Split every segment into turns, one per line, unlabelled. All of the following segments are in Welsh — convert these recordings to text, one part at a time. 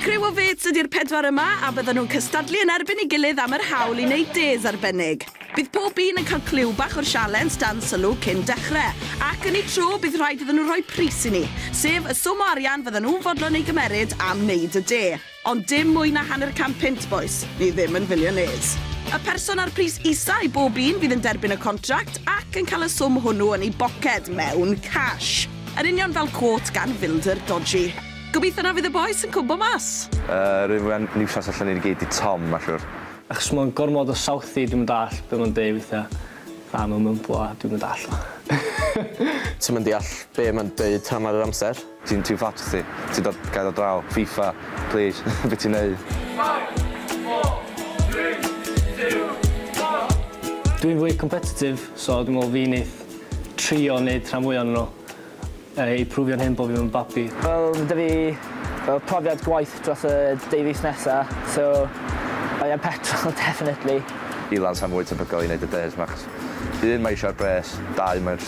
Criw o fets ydy'r pedwar yma a bydden nhw'n cystadlu yn erbyn ei gilydd am yr hawl i wneud des arbennig. Bydd pob un yn cael cliw bach o'r sialens dan sylw cyn dechrau, ac yn ei tro bydd rhaid iddyn nhw rhoi pris i ni, sef y swm o arian fydden nhw'n fodlon ei gymeryd am wneud y de. Ond dim mwy na £100 boys, ni ddim yn filioners. Y person ar pris isa i bob un fydd yn derbyn y contract ac yn cael y swm hwnnw yn ei boced mewn cash. Yn union fel quote gan filder dodgy. Gobeithio na fydd y boys yn cwmbo mas.
Rwy'n niwsas allan ni'n gyd i Tom, ma siwr.
Achos mae'n gormod o southi dwi'n dall be mae'n deud weithiau. Fa mewn mymplo a dwi'n dall.
Ti'n mynd deall be mae'n deud am yr amser.
Ti'n too fat ti. Ti'n dod gael o draw. FIFA, please. Be ti'n neud?
5, 4, 3, 2, 1.
Dwi'n fwy competitive, so dwi'n meddwl fi wneud trio wneud rhan fwy o'n nhw. I prwfio'n hyn bod fi'n babi.
Wel, dy fi profiad gwaith dros y 2 fis nesaf, so mae e'n petrol, definitely.
Ilan sa'n fwy tebygol i wneud y des, Max. Un mae eisiau'r bres, dau mae'n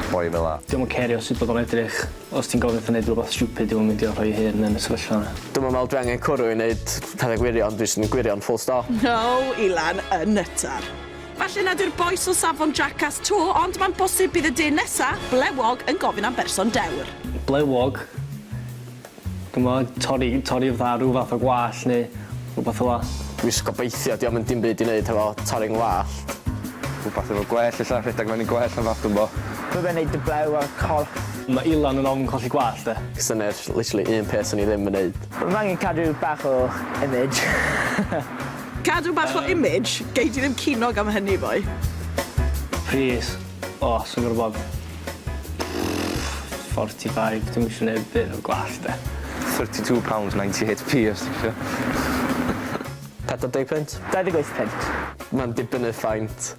boi fel la.
Dwi'n cario sut bod o'n edrych. Os ti'n gofyn wneud rhywbeth stupid, dwi'n mynd i rhoi hyn yn y sefyllfa yna.
Dwi'n meddwl dwi angen cwrw i wneud pethau gwirion, dwi'n gwirion full stop.
No, Ilan, yn nytar. Falle nad yw'r boes o safon jackass to, ond mae'n bosib bydd y de nesa, BLEWOG yn gofyn am berson dewr.
BLEWOG, dwi'n meddwl torri fatha rhyw fath o gwall neu rhywbeth o la.
Dwi'n gobeithio, diolch yn dim byd i wneud efo torri'n wallt.
Rhywbeth efo gwell, illa rhedeg mewn i gwell yn fath yn bo.
Bydd e'n neud y blew a'r corff.
Mae Ilan yn ofn colli gwall, de.
Cos yna'r literally un person i ddim yn neud.
Bydd angen cadw bach o image.
Cadw bach o image, gei di ddim cinog am hynny, boi.
Pris. O, sy'n gwybod bod 45, dwi'n eisiau gwneud bit o gwall, de.
£32.98p os ti'n
40 pint.
28 pint.
Mae'n dibynnu ffaint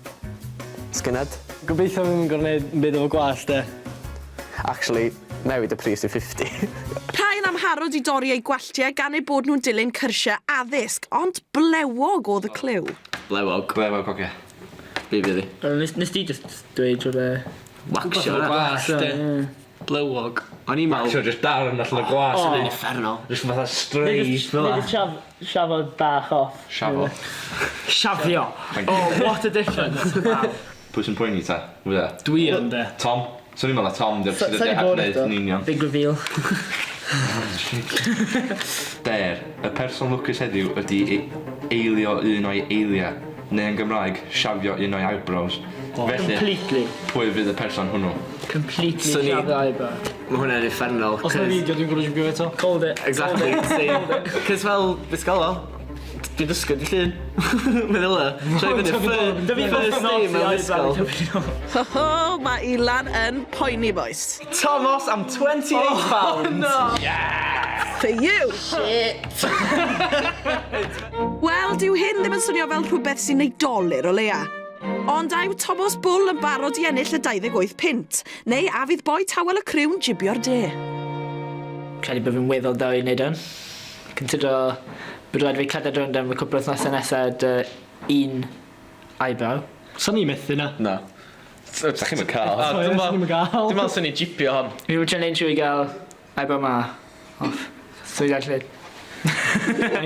sgyned.
Gobeithio fi'n gwneud bit o gwall, de.
Actually, newid y pris i 50.
Rhai yn amharod i dorri ei gwalltiau gan eu bod nhw'n dilyn cyrsiau addysg, ond BLEWOG oedd y cliw.
BLEWOG.
BLEWOG, oce.
Be fydd i?
Nes di just dweud o'r...
Waxio gwas, de. BLEWOG. O'n i'n meddwl...
Maxio just darn allan y gwas.
Yn effernol.
Just fatha straight fel la.
Nid y siafod bach off.
Siafo.
Siafio. Oh, what a difference.
Pwy sy'n poeni ta? Fydda?
Dwi yn, de.
Tom. Swn i'n meddwl Tom, di'r sydd
Sa'n i bod
wneud yn union.
Big reveal.
Der, y person lwcus heddiw ydi eilio un o'i eilia, neu yn Gymraeg, siafio un o'i eyebrows. Felly,
Completely.
pwy fydd y person hwnnw?
Completely
Swn i-
siafio eyebrow.
Mae hwnna'n effernol.
Os yna fideo dwi'n gwrdd Jibio eto.
Called it.
Exactly. Cys fel, beth gael o? Dwi'n dysgu di llun. Meddwl e. Trai fyny first day mewn ysgol.
Ho, mae Ilan yn poeni, boys.
Thomas am £28. No!
For you! Shit! Wel, dyw hyn ddim yn swnio fel rhywbeth sy'n neud dolir o leia. Ond aw Thomas Bull yn barod i ennill y 28 pint, neu a fydd boi tawel y criw'n Jibio-Dê.
Credu bod fi'n weddol da i wneud hwn. Considero bod rhaid fi cleded rownd am y cwbl wythnosau nesaf un eyebrow.
Sa'n ni methu na?
Na.
Sa'ch chi'n cael.
Dwi'n
meddwl sy'n ei jipio hon.
Mi wyt ti'n lein trwy gael eyebrow ma off. So i gael llyd.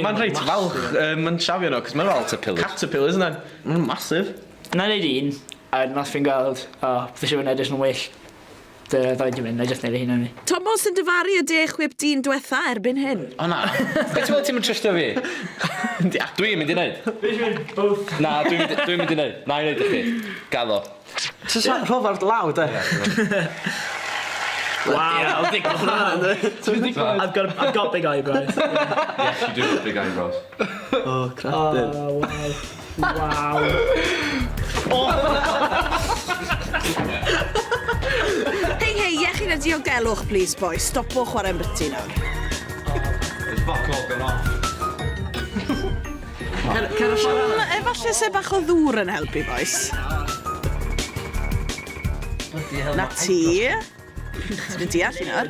Mae'n reit falch, mae'n siafio nhw, cos mae'n
Caterpillars.
caterpillars yna. Mae'n massive.
Na neud un, a nos fi'n gweld, o, fi eisiau fod yn edrych yn well. Dy ddoi di mynd, na just neud y hun am fi.
Thomas yn dyfaru y de chwip dyn diwetha erbyn hyn.
O na. Beth ti'n mynd trystio fi? Dwi'n mynd i wneud.
Fi eisiau mynd both.
Na, dwi'n mynd i wneud. Na, i wneud i chi. Gaddo.
Ti'n rhofart law, de?
Wow, I've got big eyebrows.
Yes, you do have big eyebrows.
O, crafted.
Oh, wow.
Hei, iechyd a diogelwch, please, boys. Stopwch chwarae mbyty nawr.
There's fuck all gone off.
Efallai se bach o ddŵr yn helpu, boys. Na ti. Ti'n deall un nawr.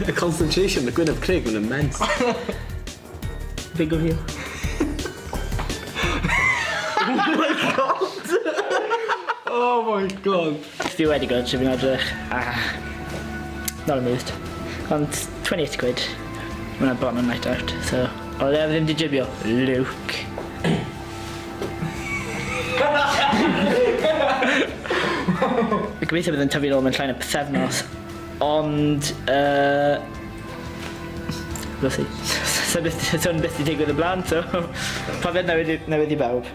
Y concentration, y gwyneb Craig yn immense.
Big reveal.
Oh my god!
Oh my god.
Fi wedi gweld trwy fi'n edrych. Not amused. Ond 28 quid. Mae'n bon on night out. So, o le ddim di jibio. Luke. Fi'n gobeithio bydd yn tyfu nôl mewn llain y pethefnos. Ond, we'll see. So byth i digwydd y blaen, so profiad newydd i bawb.